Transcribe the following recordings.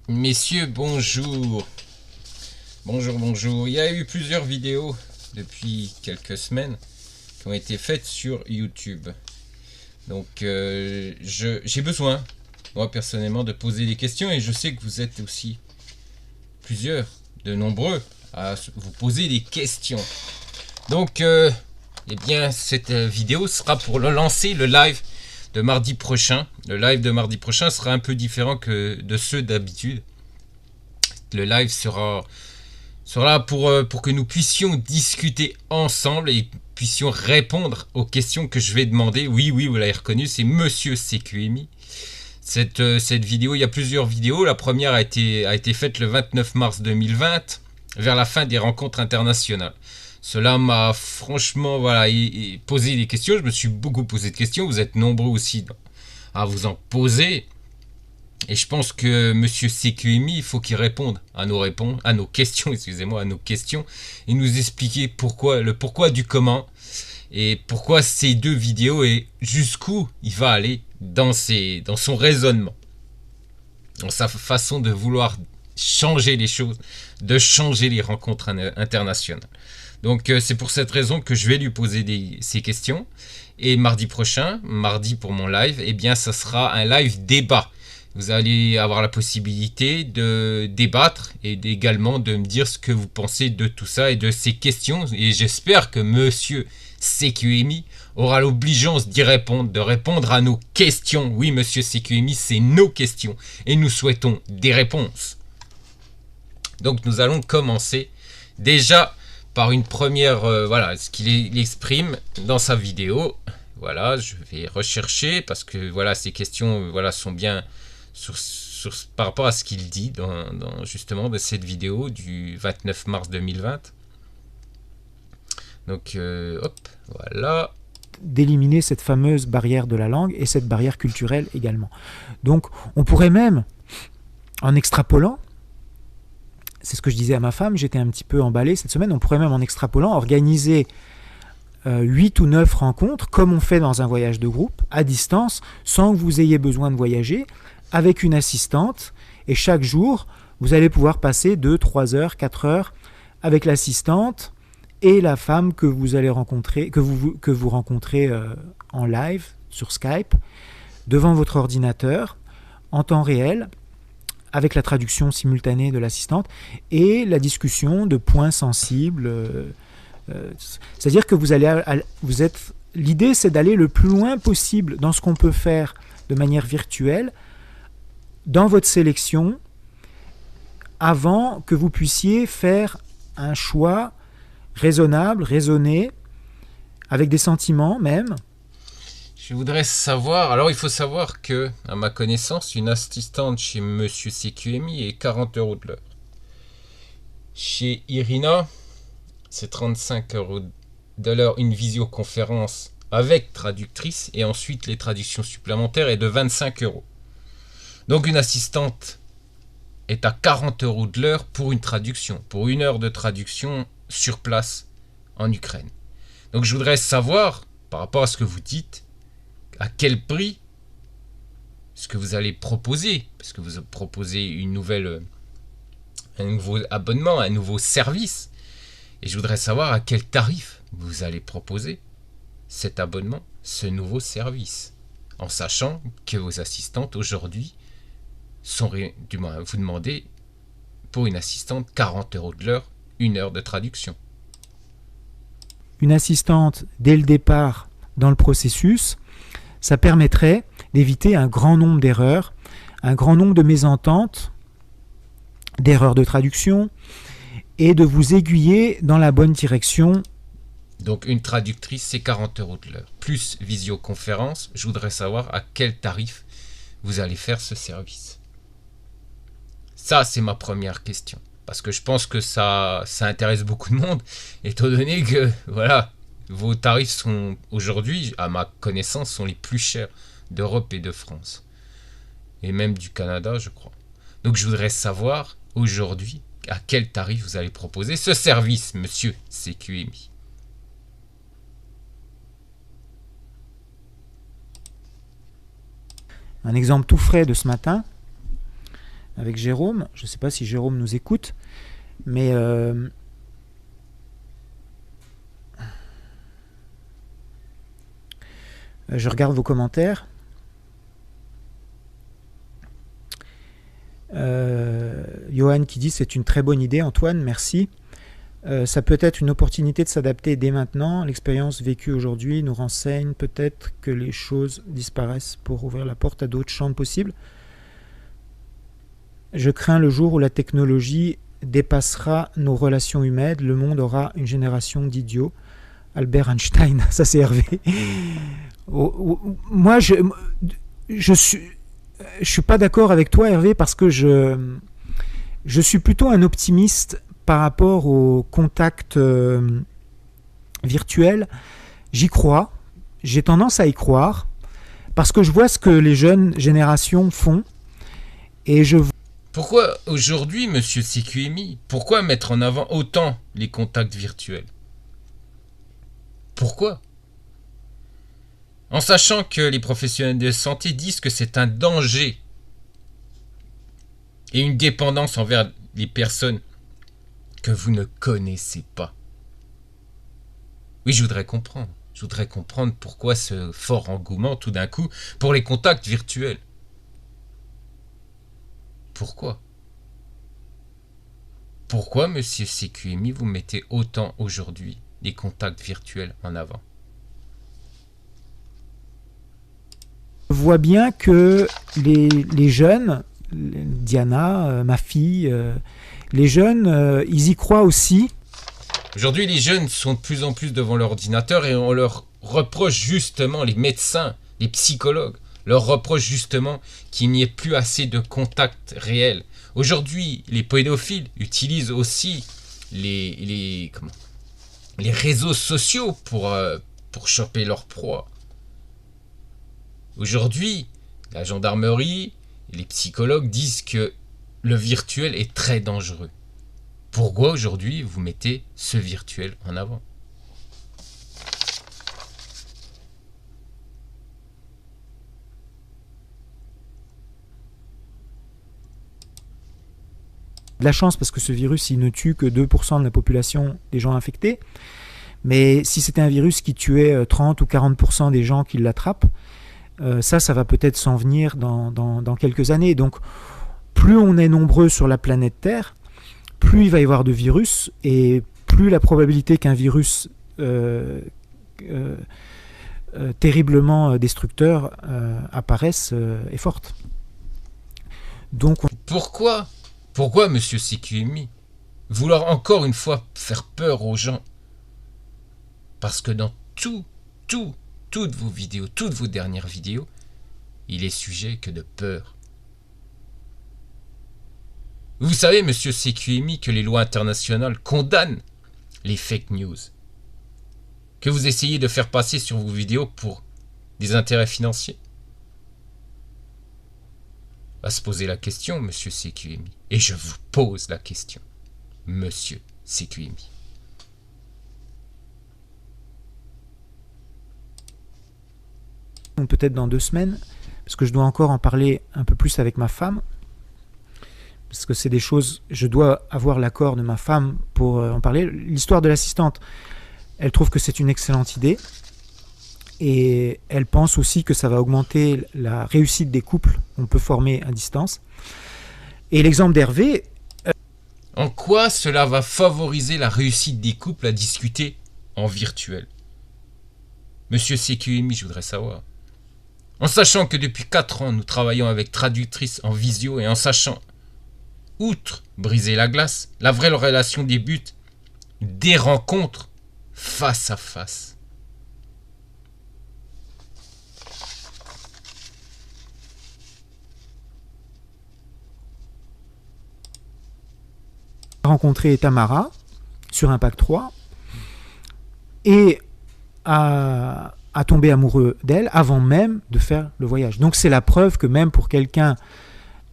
Messieurs, bonjour. Bonjour, bonjour. Il y a eu plusieurs vidéos depuis quelques semaines qui ont été faites sur YouTube. Donc, j'ai besoin, moi personnellement, de poser des questions et je sais que vous êtes aussi plusieurs, de nombreux, à vous poser des questions. Donc, eh bien, cette vidéo sera pour lancer le live de mardi prochain. Le live de mardi prochain sera un peu différent que de ceux d'habitude. Le live sera là pour que nous puissions discuter ensemble et puissions répondre aux questions que je vais demander. Oui, vous l'avez reconnu, c'est Monsieur CQMI. Cette vidéo, il y a plusieurs vidéos. La première a été faite le 29 mars 2020, vers la fin des rencontres internationales. Cela m'a franchement posé des questions. Je me suis beaucoup posé de questions. Vous êtes nombreux aussi à vous en poser. Et je pense que Monsieur CQMI, il faut qu'il réponde à nos questions, excusez-moi, à nos questions, et nous expliquer le pourquoi du comment, et pourquoi ces deux vidéos, et jusqu'où il va aller dans son raisonnement, dans sa façon de vouloir changer les choses, de changer les rencontres internationales. Donc c'est pour cette raison que je vais lui poser ces questions. Et mardi prochain, mardi pour mon live, eh bien ça sera un live débat. Vous allez avoir la possibilité de débattre et également de me dire ce que vous pensez de tout ça et de ces questions. Et j'espère que Monsieur CQMI aura l'obligeance d'y répondre, de répondre à nos questions. Oui, Monsieur CQMI, c'est nos questions et nous souhaitons des réponses. Donc nous allons commencer déjà par une première, ce qu'il exprime dans sa vidéo. Voilà, je vais rechercher parce que ces questions sont bien par rapport à ce qu'il dit justement de cette vidéo du 29 mars 2020. Donc, voilà. D'éliminer cette fameuse barrière de la langue et cette barrière culturelle également. Donc, on pourrait même, en extrapolant, c'est ce que je disais à ma femme, j'étais un petit peu emballé cette semaine, on pourrait même en extrapolant organiser 8 ou 9 rencontres, comme on fait dans un voyage de groupe, à distance, sans que vous ayez besoin de voyager, avec une assistante, et chaque jour, vous allez pouvoir passer 2, 3 heures, 4 heures avec l'assistante et la femme que vous allez rencontrer, que vous rencontrez en live sur Skype, devant votre ordinateur, en temps réel, avec la traduction simultanée de l'assistante et la discussion de points sensibles. C'est-à-dire que l'idée, c'est d'aller le plus loin possible dans ce qu'on peut faire de manière virtuelle, dans votre sélection, avant que vous puissiez faire un choix raisonnable, raisonné, avec des sentiments même. Je voudrais savoir, alors il faut savoir que, à ma connaissance, une assistante chez Monsieur CQMI est 40 € de l'heure. Chez Irina, c'est 35 € de l'heure, une visioconférence avec traductrice, et ensuite les traductions supplémentaires est de 25 €. Donc une assistante est à 40 € de l'heure pour une traduction, pour 1 heure de traduction sur place en Ukraine. Donc je voudrais savoir, par rapport à ce que vous dites, à quel prix ce que vous allez proposer, parce que vous proposez un nouveau abonnement, un nouveau service, et je voudrais savoir à quel tarif vous allez proposer cet abonnement, ce nouveau service, en sachant que vos assistantes aujourd'hui vous demandez pour une assistante 40 € de l'heure, 1 heure de traduction. Une assistante dès le départ dans le processus, ça permettrait d'éviter un grand nombre d'erreurs, un grand nombre de mésententes, d'erreurs de traduction, et de vous aiguiller dans la bonne direction. Donc une traductrice, c'est 40 € de l'heure. Plus visioconférence, je voudrais savoir à quel tarif vous allez faire ce service. Ça, c'est ma première question. Parce que je pense que ça intéresse beaucoup de monde, étant donné que, vos tarifs sont, aujourd'hui, à ma connaissance, sont les plus chers d'Europe et de France. Et même du Canada, je crois. Donc je voudrais savoir, aujourd'hui, à quel tarif vous allez proposer ce service, Monsieur CQMI. Un exemple tout frais de ce matin, avec Jérôme. Je ne sais pas si Jérôme nous écoute, mais je regarde vos commentaires. Johan qui dit c'est une très bonne idée, Antoine, merci. Ça peut être une opportunité de s'adapter dès maintenant. L'expérience vécue aujourd'hui nous renseigne peut-être que les choses disparaissent pour ouvrir la porte à d'autres champs possibles. Je crains le jour où la technologie dépassera nos relations humaines. Le monde aura une génération d'idiots. Albert Einstein, ça c'est Hervé. Moi, je suis pas d'accord avec toi, Hervé, parce que je suis plutôt un optimiste par rapport au contact virtuel. J'y crois. J'ai tendance à y croire parce que je vois ce que les jeunes générations font et je. Pourquoi aujourd'hui, monsieur CQMI, pourquoi mettre en avant autant les contacts virtuels? Pourquoi? En sachant que les professionnels de santé disent que c'est un danger et une dépendance envers les personnes que vous ne connaissez pas. Oui, je voudrais comprendre. Je voudrais comprendre pourquoi ce fort engouement tout d'un coup pour les contacts virtuels. Pourquoi? Pourquoi, monsieur CQMI, vous mettez autant aujourd'hui les contacts virtuels en avant? Je vois bien que les jeunes, Diana, ma fille, les jeunes, ils y croient aussi. Aujourd'hui, les jeunes sont de plus en plus devant l'ordinateur et on leur reproche justement, les médecins, les psychologues, leur reprochent justement qu'il n'y ait plus assez de contacts réels. Aujourd'hui, les pédophiles utilisent aussi les réseaux sociaux pour choper leur proie. Aujourd'hui, la gendarmerie et les psychologues disent que le virtuel est très dangereux. Pourquoi aujourd'hui vous mettez ce virtuel en avant? De la chance parce que ce virus, il ne tue que 2% de la population des gens infectés. Mais si c'était un virus qui tuait 30 ou 40% des gens qui l'attrapent, ça va peut-être s'en venir dans quelques années. Donc, plus on est nombreux sur la planète Terre, plus il va y avoir de virus, et plus la probabilité qu'un virus terriblement destructeur apparaisse est forte. Donc, Pourquoi, monsieur CQMI, vouloir encore une fois faire peur aux gens? Parce que dans toutes vos vidéos, toutes vos dernières vidéos, il est sujet que de peur. Vous savez, monsieur CQMI, que les lois internationales condamnent les fake news que vous essayez de faire passer sur vos vidéos pour des intérêts financiers. À se poser la question, monsieur CQMI. Et je vous pose la question, monsieur CQMI. Peut-être dans 2 semaines, parce que je dois encore en parler un peu plus avec ma femme, parce que c'est des choses, je dois avoir l'accord de ma femme pour en parler. L'histoire de l'assistante, elle trouve que c'est une excellente idée, et elle pense aussi que ça va augmenter la réussite des couples qu'on peut former à distance. Et l'exemple d'Hervé... En quoi cela va favoriser la réussite des couples à discuter en virtuel? Monsieur CQMI, je voudrais savoir. En sachant que depuis 4 ans, nous travaillons avec traductrices en visio et en sachant, outre briser la glace, la vraie relation débute des rencontres face à face. Rencontré Tamara sur Impact 3 et à tomber amoureux d'elle avant même de faire le voyage. Donc c'est la preuve que même pour quelqu'un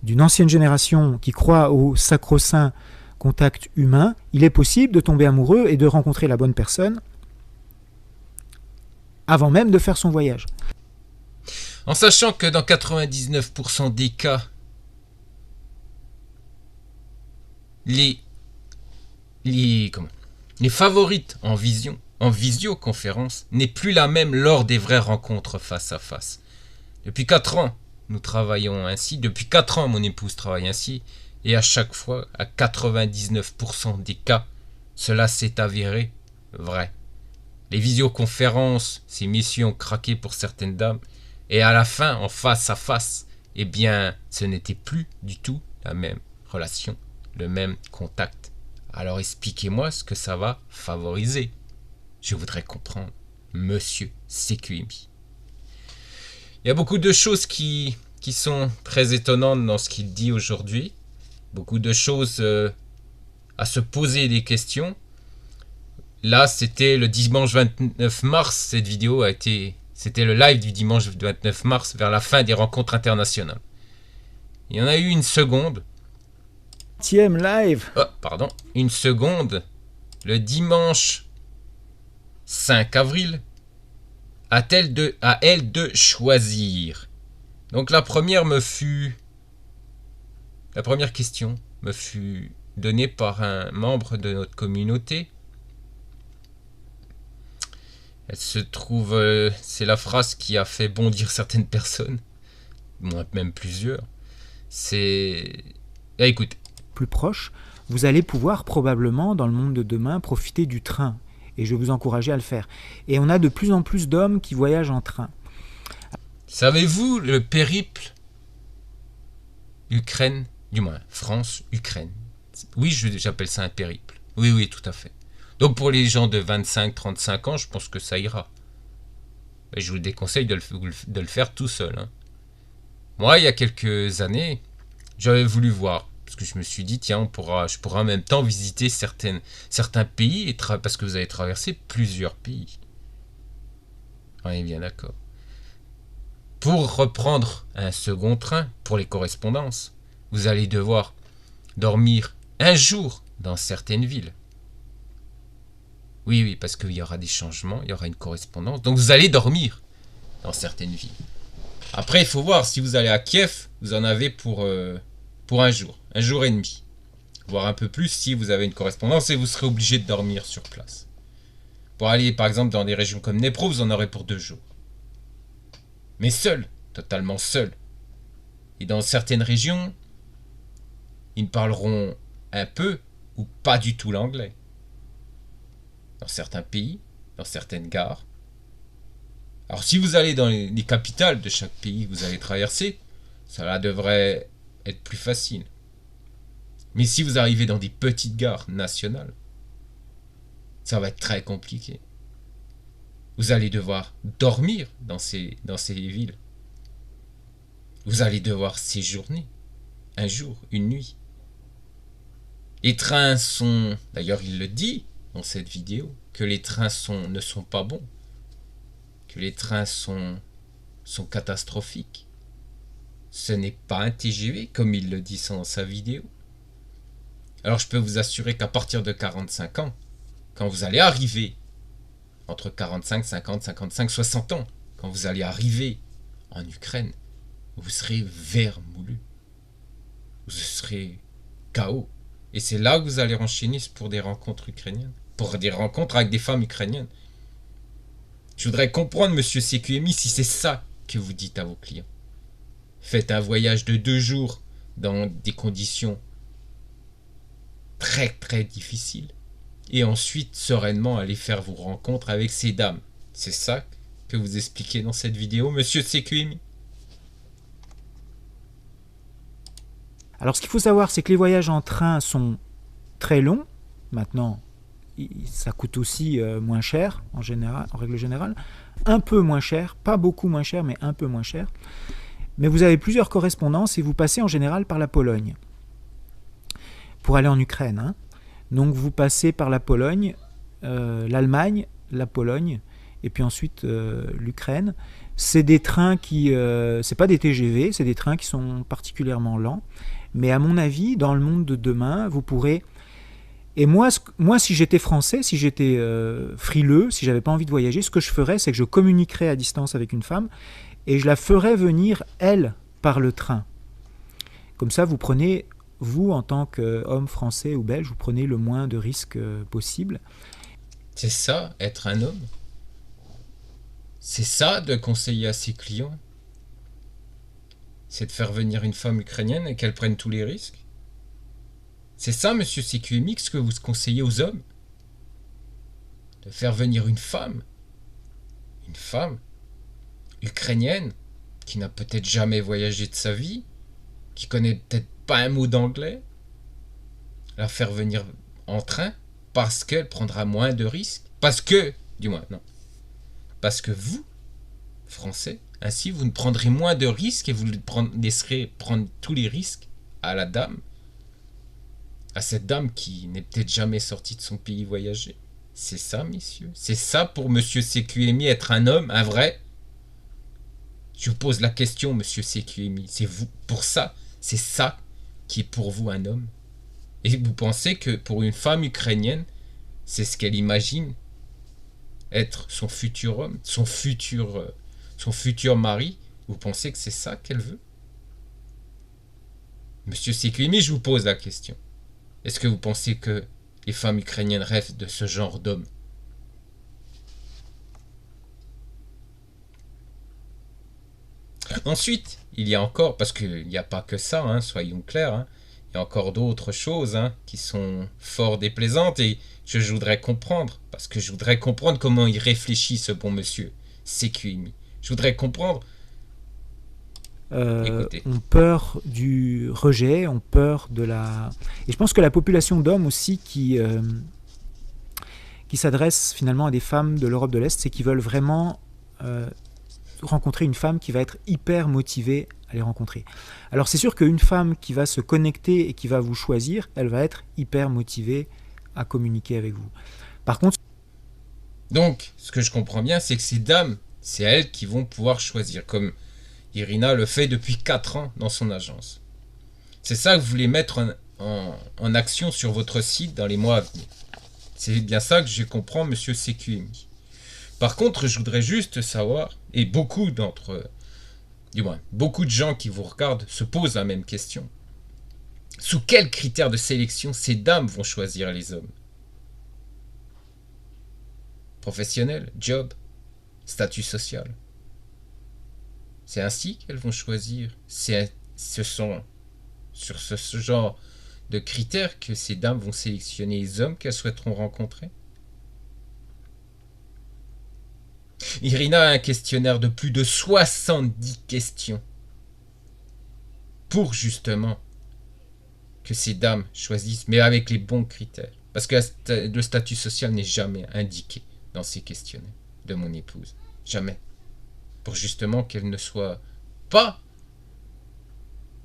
d'une ancienne génération qui croit au sacro-saint contact humain, il est possible de tomber amoureux et de rencontrer la bonne personne avant même de faire son voyage. En sachant que dans 99% des cas, les favorites en visioconférence n'est plus la même lors des vraies rencontres face à face. Depuis 4 ans, nous travaillons ainsi. Depuis 4 ans, mon épouse travaille ainsi. Et à chaque fois, à 99% des cas, cela s'est avéré vrai. Les visioconférences, ces missions ont craqué pour certaines dames. Et à la fin, en face à face, eh bien, ce n'était plus du tout la même relation, le même contact. Alors expliquez-moi ce que ça va favoriser. Je voudrais comprendre, monsieur CQMI. Il y a beaucoup de choses qui sont très étonnantes dans ce qu'il dit aujourd'hui. Beaucoup de choses à se poser des questions. Là, c'était le dimanche 29 mars. Cette vidéo c'était le live du dimanche 29 mars vers la fin des rencontres internationales. Il y en a eu une seconde. Live. Oh, pardon. Une seconde. Le dimanche 5 avril. À elle de choisir. Donc la première question me fut donnée par un membre de notre communauté. Elle se trouve, c'est la phrase qui a fait bondir certaines personnes, moi même plusieurs. C'est, écoute. Plus proche, vous allez pouvoir probablement dans le monde de demain profiter du train. Et je vais vous encourager à le faire. Et on a de plus en plus d'hommes qui voyagent en train. Savez-vous le périple Ukraine, du moins France-Ukraine? Oui, j'appelle ça un périple. Oui, tout à fait. Donc pour les gens de 25-35 ans, je pense que ça ira. Mais je vous déconseille de le faire tout seul. Hein. Moi, il y a quelques années, j'avais voulu voir. Parce que je me suis dit, tiens, je pourrais en même temps visiter certains pays, parce que vous avez traversé plusieurs pays. On est bien d'accord. Pour reprendre un second train, pour les correspondances, vous allez devoir dormir un jour dans certaines villes. Oui, parce qu'il y aura des changements, il y aura une correspondance. Donc vous allez dormir dans certaines villes. Après, il faut voir, si vous allez à Kiev, vous en avez pour un jour et demi. Voire un peu plus si vous avez une correspondance et vous serez obligé de dormir sur place. Pour aller par exemple dans des régions comme Dnipro, vous en aurez pour 2 jours. Mais seul, totalement seul. Et dans certaines régions, ils parleront un peu ou pas du tout l'anglais. Dans certains pays, dans certaines gares. Alors si vous allez dans les capitales de chaque pays que vous allez traverser, cela devrait être plus facile. Mais si vous arrivez dans des petites gares nationales, ça va être très compliqué. Vous allez devoir dormir dans ces villes. Vous allez devoir séjourner un jour, une nuit. Les trains sont, d'ailleurs il le dit dans cette vidéo, que les trains ne sont pas bons, que les trains sont catastrophiques. Ce n'est pas un TGV, comme il le dit dans sa vidéo. Alors je peux vous assurer qu'à partir de 45 ans, quand vous allez arriver, entre 45, 50, 55, 60 ans, quand vous allez arriver en Ukraine, vous serez vermoulu. Vous serez KO. Et c'est là que vous allez enchaîner pour des rencontres ukrainiennes, pour des rencontres avec des femmes ukrainiennes. Je voudrais comprendre, monsieur CQMI, si c'est ça que vous dites à vos clients. Faites un voyage de 2 jours dans des conditions très très difficiles et ensuite sereinement allez faire vos rencontres avec ces dames. C'est ça que vous expliquez dans cette vidéo, monsieur CQMI? Alors ce qu'il faut savoir, c'est que les voyages en train sont très longs. Maintenant, ça coûte aussi moins cher en règle générale. Un peu moins cher, pas beaucoup moins cher, mais un peu moins cher. Mais vous avez plusieurs correspondances et vous passez en général par la Pologne pour aller en Ukraine. Hein. Donc vous passez par la Pologne, l'Allemagne, la Pologne et puis ensuite l'Ukraine. C'est des trains qui, c'est pas des TGV, c'est des trains qui sont particulièrement lents. Mais à mon avis, dans le monde de demain, vous pourrez... Et moi si j'étais français, si j'étais frileux, si j'avais pas envie de voyager, ce que je ferais, c'est que je communiquerais à distance avec une femme et je la ferais venir, elle, par le train. Comme ça, vous prenez vous, en tant qu'homme français ou belge, vous prenez le moins de risques possible. C'est ça, être un homme. C'est ça de conseiller à ses clients. C'est de faire venir une femme ukrainienne et qu'elle prenne tous les risques. C'est ça, monsieur CQMX, que vous conseillez aux hommes. De faire venir une femme ukrainienne, qui n'a peut-être jamais voyagé de sa vie, qui connaît peut-être pas un mot d'anglais, la faire venir en train parce qu'elle prendra moins de risques. Parce que vous, Français, ainsi vous ne prendrez moins de risques et vous laisserez prendre tous les risques à la dame, à cette dame qui n'est peut-être jamais sortie de son pays voyager. C'est ça, messieurs. C'est ça pour monsieur CQMI, être un homme, un vrai. Je vous pose la question, monsieur CQMI. C'est vous, pour ça, c'est ça qui est pour vous un homme. Et vous pensez que pour une femme ukrainienne, c'est ce qu'elle imagine être son futur homme, son futur mari. Vous pensez que c'est ça qu'elle veut? Monsieur CQMI, je vous pose la question. Est-ce que vous pensez que les femmes ukrainiennes rêvent de ce genre d'homme? Ensuite, il y a encore, parce qu'il n'y a pas que ça, hein, soyons clairs, hein, il y a encore d'autres choses hein, qui sont fort déplaisantes et je voudrais comprendre, parce que je voudrais comprendre comment il réfléchit ce bon monsieur CQMI. Je voudrais comprendre. Ont peur du rejet, ont peur de la... Et je pense que la population d'hommes aussi qui s'adresse finalement à des femmes de l'Europe de l'Est, c'est qu'ils veulent vraiment rencontrer une femme qui va être hyper motivée à les rencontrer. Alors c'est sûr qu'une femme qui va se connecter et qui va vous choisir, elle va être hyper motivée à communiquer avec vous. Par contre... Donc, ce que je comprends bien, c'est que ces dames, c'est elles qui vont pouvoir choisir, comme Irina le fait depuis 4 ans dans son agence. C'est ça que vous voulez mettre en action sur votre site dans les mois à venir. C'est bien ça que je comprends, monsieur CQMI. Par contre, je voudrais juste savoir, et beaucoup de gens qui vous regardent se posent la même question. Sous quels critères de sélection ces dames vont choisir les hommes? Professionnel, job, statut social. C'est ainsi qu'elles vont choisir. Ce sont sur ce genre de critères que ces dames vont sélectionner les hommes qu'elles souhaiteront rencontrer. Irina a un questionnaire de plus de 70 questions pour justement que ces dames choisissent, mais avec les bons critères. Parce que le statut social n'est jamais indiqué dans ces questionnaires de mon épouse. Jamais. Pour justement qu'elle ne soit pas...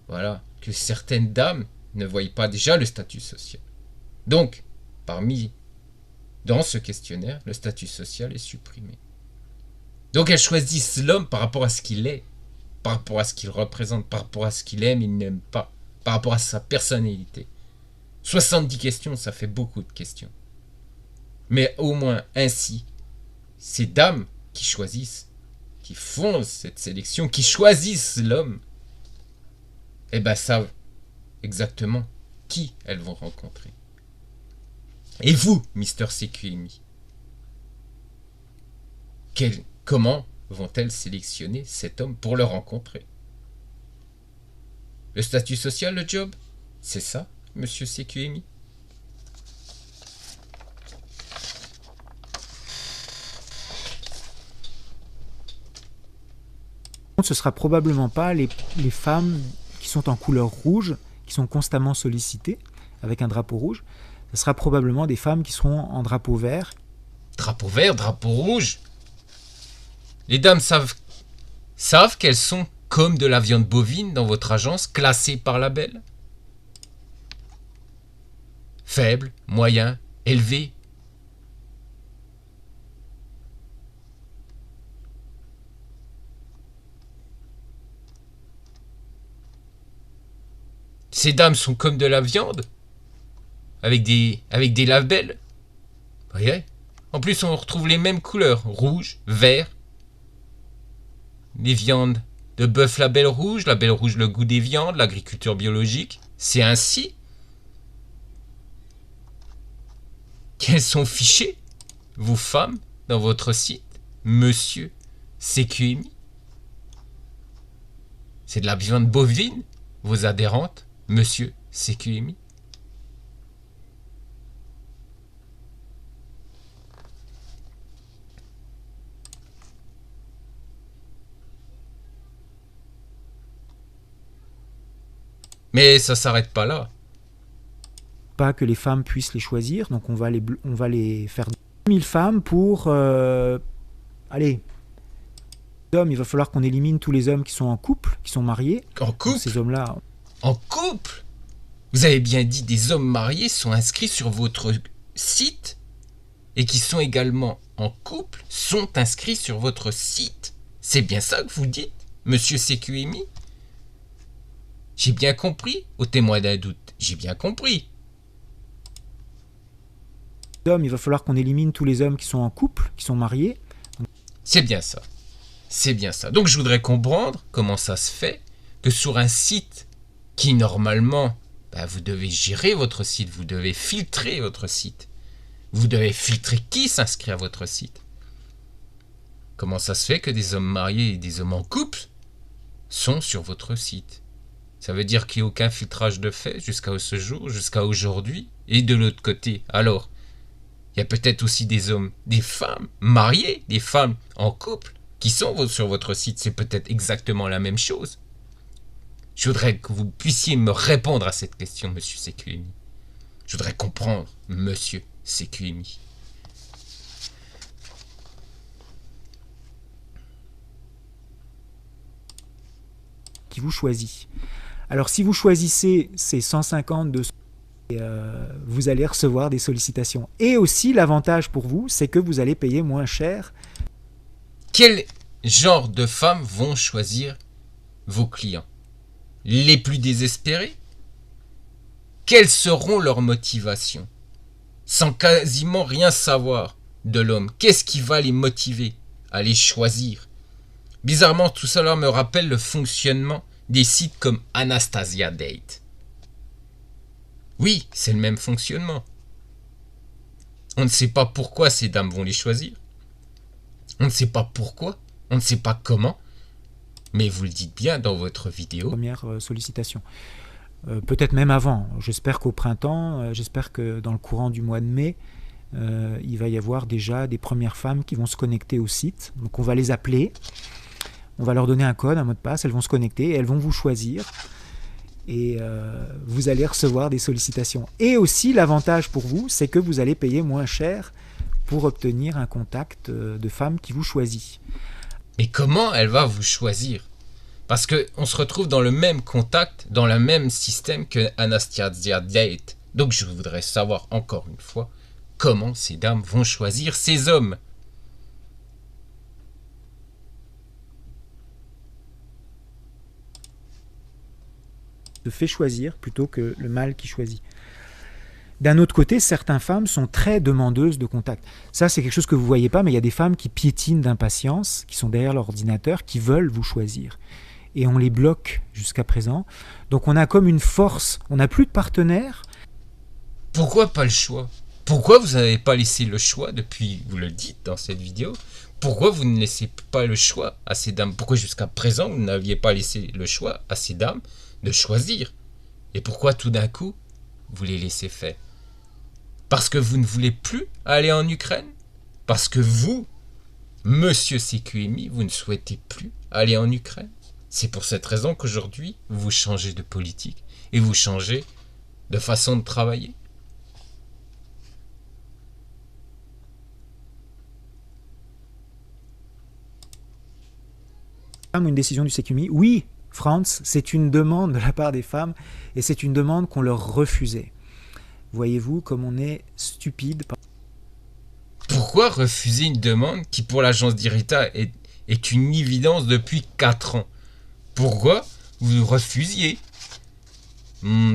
Voilà. Que certaines dames ne voient pas déjà le statut social. Donc, dans ce questionnaire, le statut social est supprimé. Donc elles choisissent l'homme par rapport à ce qu'il est, par rapport à ce qu'il représente, par rapport à ce qu'il aime, il n'aime pas, par rapport à sa personnalité. 70 questions, ça fait beaucoup de questions. Mais au moins ainsi, ces dames qui choisissent, qui font cette sélection, qui choisissent l'homme, eh ben savent exactement qui elles vont rencontrer. Et vous, Mister CQMI, comment vont-elles sélectionner cet homme pour le rencontrer? Le statut social, le job? C'est ça, monsieur CQMI? Ce sera probablement pas les femmes qui sont en couleur rouge, qui sont constamment sollicitées avec un drapeau rouge. Ce sera probablement des femmes qui seront en drapeau vert. Drapeau vert, drapeau rouge? Les dames savent qu'elles sont comme de la viande bovine dans votre agence, classée par label? Faible, moyen, élevé? Ces dames sont comme de la viande? Avec des labels? Vous voyez? En plus, on retrouve les mêmes couleurs. Rouge, vert. Les viandes de bœuf label rouge le goût des viandes, l'agriculture biologique. C'est ainsi qu'elles sont fichées, vos femmes, dans votre site, Monsieur CQMI. C'est de la viande bovine, vos adhérentes, Monsieur CQMI. Mais ça s'arrête pas là. Pas que les femmes puissent les choisir, donc on va les faire 1000 femmes pour... allez, hommes, il va falloir qu'on élimine tous les hommes qui sont en couple, qui sont mariés. En couple? Donc ces hommes-là... En couple? Vous avez bien dit des hommes mariés sont inscrits sur votre site et qui sont également en couple sont inscrits sur votre site. C'est bien ça que vous dites, Monsieur CQMI? J'ai bien compris, au témoin d'un doute. J'ai bien compris. Hommes, il va falloir qu'on élimine tous les hommes qui sont en couple, qui sont mariés. C'est bien ça. C'est bien ça. Donc je voudrais comprendre comment ça se fait que sur un site qui normalement, vous devez gérer votre site, vous devez filtrer votre site. Vous devez filtrer qui s'inscrit à votre site. Comment ça se fait que des hommes mariés et des hommes en couple sont sur votre site? Ça veut dire qu'il n'y a aucun filtrage de fait jusqu'à ce jour, jusqu'à aujourd'hui. Et de l'autre côté, alors, il y a peut-être aussi des hommes, des femmes mariées, des femmes en couple qui sont sur votre site. C'est peut-être exactement la même chose. Je voudrais que vous puissiez me répondre à cette question, Monsieur CQMI. Je voudrais comprendre, Monsieur CQMI. Qui vous choisit. Alors si vous choisissez ces 150 de vous allez recevoir des sollicitations. Et aussi l'avantage pour vous, c'est que vous allez payer moins cher. Quel genre de femmes vont choisir vos clients? Les plus désespérés? Quelles seront leurs motivations? Sans quasiment rien savoir de l'homme, qu'est-ce qui va les motiver à les choisir? Bizarrement, tout cela me rappelle le fonctionnement des sites comme Anastasia Date. Oui, c'est le même fonctionnement. On ne sait pas pourquoi ces dames vont les choisir. On ne sait pas pourquoi, on ne sait pas comment, mais vous le dites bien dans votre vidéo. Première sollicitation. Peut-être même avant. J'espère qu'au printemps, j'espère que dans le courant du mois de mai, il va y avoir déjà des premières femmes qui vont se connecter au site. Donc on va les appeler. On va leur donner un code, un mot de passe, elles vont se connecter, elles vont vous choisir et vous allez recevoir des sollicitations. Et aussi, l'avantage pour vous, c'est que vous allez payer moins cher pour obtenir un contact de femme qui vous choisit. Mais comment elle va vous choisir? Parce qu'on se retrouve dans le même contact, dans le même système que Anastasia Date. Donc je voudrais savoir encore une fois comment ces dames vont choisir ces hommes. Se fait choisir plutôt que le mâle qui choisit. D'un autre côté, certaines femmes sont très demandeuses de contact. Ça, c'est quelque chose que vous ne voyez pas, mais il y a des femmes qui piétinent d'impatience, qui sont derrière leur ordinateur, qui veulent vous choisir. Et on les bloque jusqu'à présent. Donc on a comme une force, on n'a plus de partenaires. Pourquoi pas le choix? Pourquoi vous n'avez pas laissé le choix depuis, vous le dites dans cette vidéo, pourquoi vous ne laissez pas le choix à ces dames? Pourquoi jusqu'à présent vous n'aviez pas laissé le choix à ces dames de choisir? Et pourquoi tout d'un coup vous les laissez faire? Parce que vous ne voulez plus aller en Ukraine? Parce que vous, Monsieur CQMI, vous ne souhaitez plus aller en Ukraine? C'est pour cette raison qu'aujourd'hui vous changez de politique et vous changez de façon de travailler? Une décision du CQMI? Oui, Franz, c'est une demande de la part des femmes et c'est une demande qu'on leur refusait. Voyez-vous comme on est stupide. Pourquoi refuser une demande qui pour l'agence d'Irrita est une évidence depuis 4 ans? Pourquoi vous refusiez?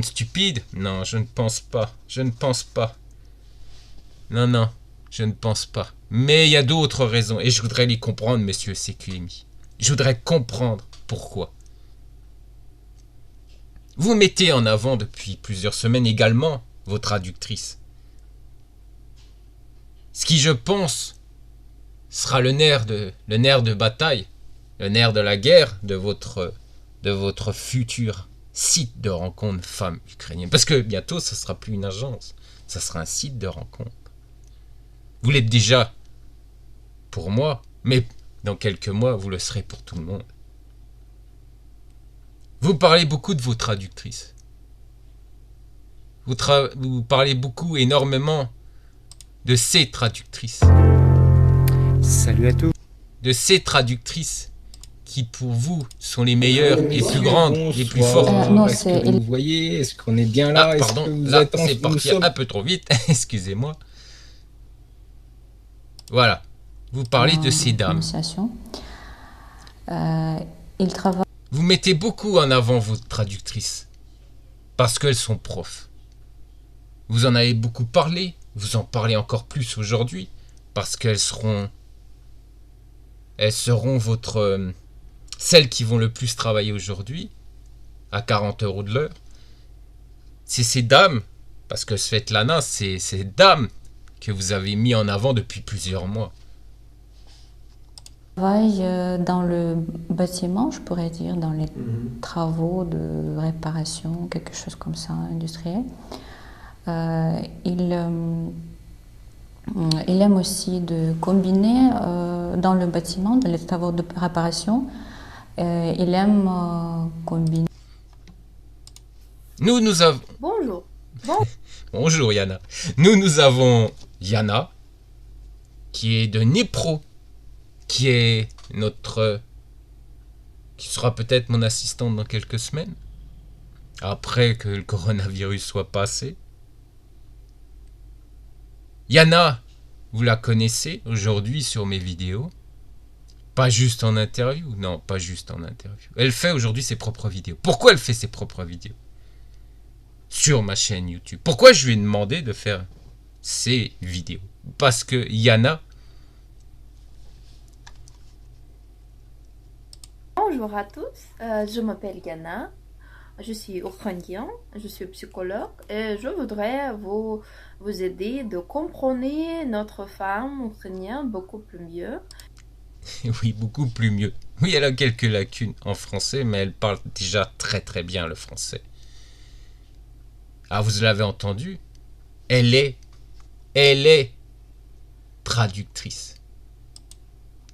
Stupide? Non, je ne pense pas. Je ne pense pas. Non, je ne pense pas. Mais il y a d'autres raisons et je voudrais les comprendre, Monsieur CQMI. Je voudrais comprendre pourquoi. Vous mettez en avant depuis plusieurs semaines également vos traductrices. Ce qui, je pense, sera le nerf de bataille, le nerf de la guerre de votre futur site de rencontre femmes ukrainiennes. Parce que bientôt, ce ne sera plus une agence, ça sera un site de rencontre. Vous l'êtes déjà pour moi, mais dans quelques mois, vous le serez pour tout le monde. Vous parlez beaucoup de vos traductrices. Vous parlez beaucoup, énormément, de ces traductrices. Salut à tous. De ces traductrices qui, pour vous, sont les meilleures, les plus grandes, les plus fortes. Non, est-ce que vous voyez? Est-ce qu'on est bien là? Ah, pardon, là, c'est parti un peu trop vite. Excusez-moi. Voilà. Vous parlez de ces dames. Vous mettez beaucoup en avant vos traductrices. Parce qu'elles sont profs. Vous en avez beaucoup parlé. Vous en parlez encore plus aujourd'hui. Parce qu'elles seront celles qui vont le plus travailler aujourd'hui. À 40 € de l'heure. C'est ces dames. Parce que Svetlana, c'est ces dames que vous avez mis en avant depuis plusieurs mois. Travaille dans le bâtiment, je pourrais dire, dans les travaux de réparation, quelque chose comme ça, industriel. Il aime aussi de combiner dans le bâtiment, dans les travaux de réparation. Il aime combiner. Nous avons... Bonjour. Bonjour Yana. Nous avons Yana, qui est de Dnipro, qui sera peut-être mon assistante dans quelques semaines, après que le coronavirus soit passé. Yana, vous la connaissez aujourd'hui sur mes vidéos, pas juste en interview, non, pas juste en interview. Elle fait aujourd'hui ses propres vidéos. Pourquoi elle fait ses propres vidéos sur ma chaîne YouTube? Pourquoi je lui ai demandé de faire ces vidéos? Parce que Yana... Bonjour à tous, je m'appelle Yana, je suis ukrainien, je suis psychologue et je voudrais vous aider de comprendre notre femme ukrainienne beaucoup plus mieux. Oui, beaucoup plus mieux. Oui, elle a quelques lacunes en français, mais elle parle déjà très très bien le français. Ah, vous l'avez entendu? Elle est traductrice.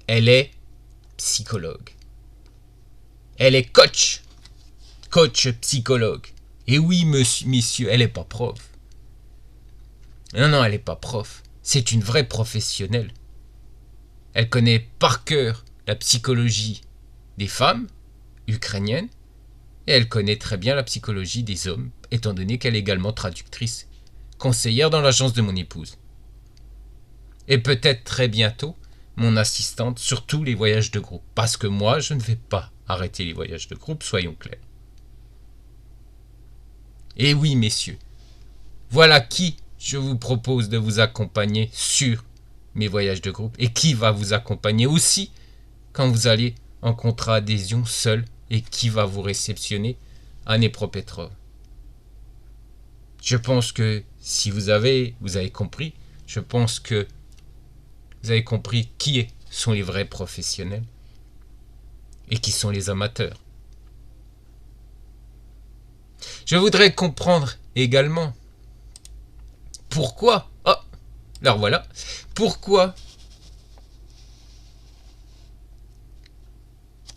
Elle est psychologue. Elle est coach psychologue. Et oui, monsieur, elle n'est pas prof. Non, elle n'est pas prof. C'est une vraie professionnelle. Elle connaît par cœur la psychologie des femmes ukrainiennes et elle connaît très bien la psychologie des hommes, étant donné qu'elle est également traductrice, conseillère dans l'agence de mon épouse. Et peut-être très bientôt, mon assistante sur tous les voyages de groupe. Parce que moi, je ne vais pas arrêter les voyages de groupe, soyons clairs. Et oui, messieurs, voilà qui je vous propose de vous accompagner sur mes voyages de groupe et qui va vous accompagner aussi quand vous allez en contrat adhésion seul et qui va vous réceptionner à Dnipropetrovsk. Je pense que si vous avez compris, je pense que vous avez compris qui sont les vrais professionnels et qui sont les amateurs. Je voudrais comprendre également pourquoi, alors voilà, pourquoi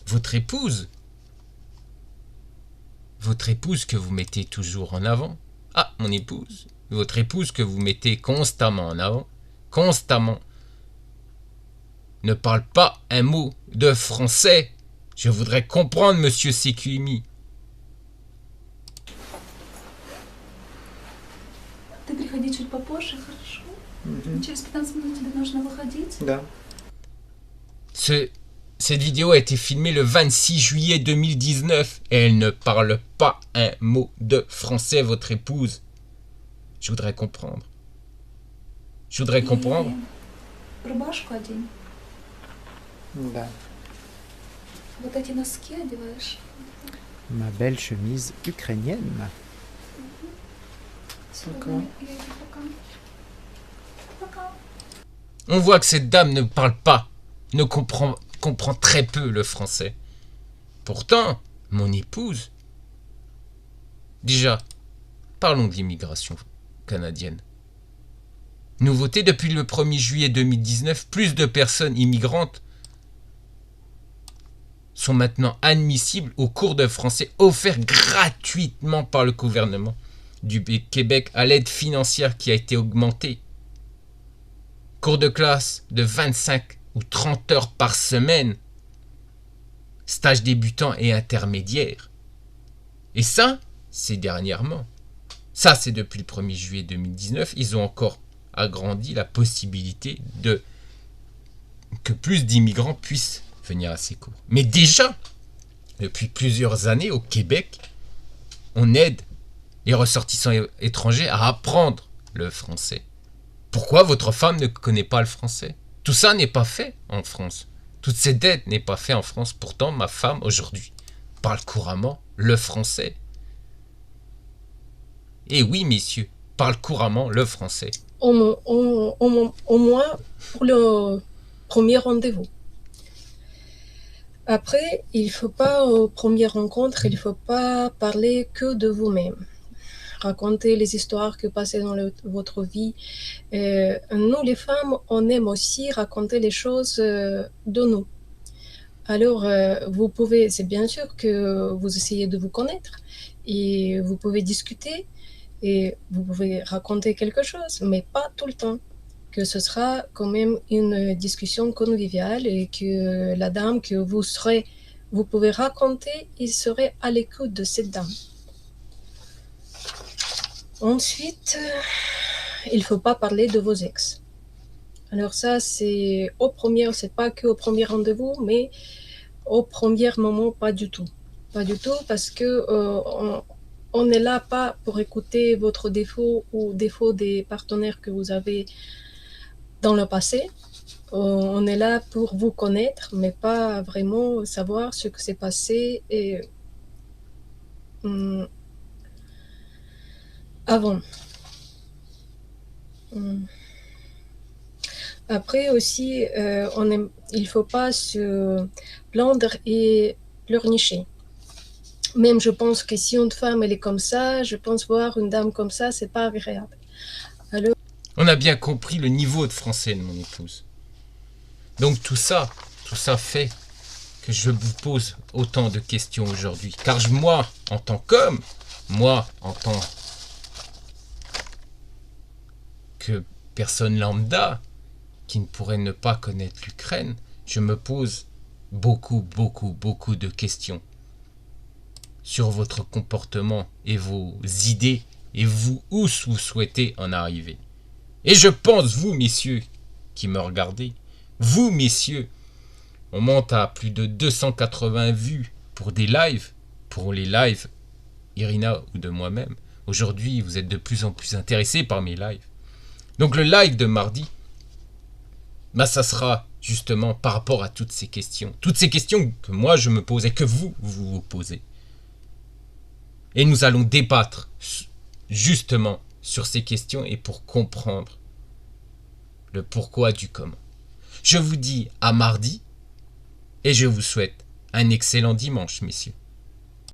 votre épouse que vous mettez toujours en avant, mon épouse, votre épouse que vous mettez constamment en avant, constamment, ne parle pas un mot de français. Je voudrais comprendre, monsieur CQMI. Ты приходи чуть попозже, хорошо? Через 15 минут тебе нужно выходить. Да. Cette vidéo a été filmée le 26 juillet 2019 et elle ne parle pas un mot de français, votre épouse. Je voudrais comprendre. Рубашку одень. Да. Вот эти носки одеваешь. ma belle chemise ukrainienne. On voit que cette dame ne parle pas, ne comprend très peu le français. Pourtant, mon épouse... Déjà, parlons d'immigration canadienne. Nouveauté, depuis le 1er juillet 2019, plus de personnes immigrantes sont maintenant admissibles aux cours de français offerts gratuitement par le gouvernement du Québec à l'aide financière qui a été augmentée. Cours de classe de 25 ou 30 heures par semaine. Stage débutant et intermédiaire. Et ça, c'est dernièrement. Ça, c'est depuis le 1er juillet 2019. Ils ont encore agrandi la possibilité que plus d'immigrants puissent venir à ces cours. Mais déjà, depuis plusieurs années au Québec, on aide les ressortissants étrangers à apprendre le français. Pourquoi votre femme ne connaît pas le français? Tout ça n'est pas fait en France. Toute cette aide n'est pas faite en France. Pourtant, ma femme, aujourd'hui, parle couramment le français. Et oui, messieurs, parle couramment le français. Au moins pour le premier rendez-vous. Après, il ne faut pas, aux premières rencontres, il ne faut pas parler que de vous-même. Raconter les histoires que passaient dans votre vie. Nous, les femmes, on aime aussi raconter les choses de nous. Alors, vous pouvez, c'est bien sûr que vous essayez de vous connaître et vous pouvez discuter et vous pouvez raconter quelque chose, mais pas tout le temps. Que ce sera quand même une discussion conviviale et que la dame que vous pouvez raconter, il serait à l'écoute de cette dame. Ensuite, il ne faut pas parler de vos ex. Alors ça, c'est pas que au premier rendez-vous, mais au premier moment, pas du tout. Pas du tout, parce que on n'est là pas pour écouter votre défaut ou défaut des partenaires que vous avez dans le passé. On est là pour vous connaître, mais pas vraiment savoir ce que s'est passé et avant. Après aussi, il ne faut pas se plaindre et pleurnicher. Même je pense que si une femme elle est comme ça, je pense voir une dame comme ça, c'est pas agréable. Alors... On a bien compris le niveau de français de mon épouse. Donc tout ça fait que je vous pose autant de questions aujourd'hui. Car moi, en tant qu'homme, moi, en tant que personne lambda qui ne pourrait ne pas connaître l'Ukraine, je me pose beaucoup de questions sur votre comportement et vos idées et vous où vous souhaitez en arriver. Et je pense, vous messieurs qui me regardez, vous messieurs, on monte à plus de 280 vues pour des lives, pour les lives Irina ou de moi-même. Aujourd'hui, vous êtes de plus en plus intéressés par mes lives. Donc le live de mardi, ça sera justement par rapport à toutes ces questions que moi je me pose et que vous vous posez. Et nous allons débattre justement sur ces questions et pour comprendre le pourquoi du comment. Je vous dis à mardi et je vous souhaite un excellent dimanche, messieurs.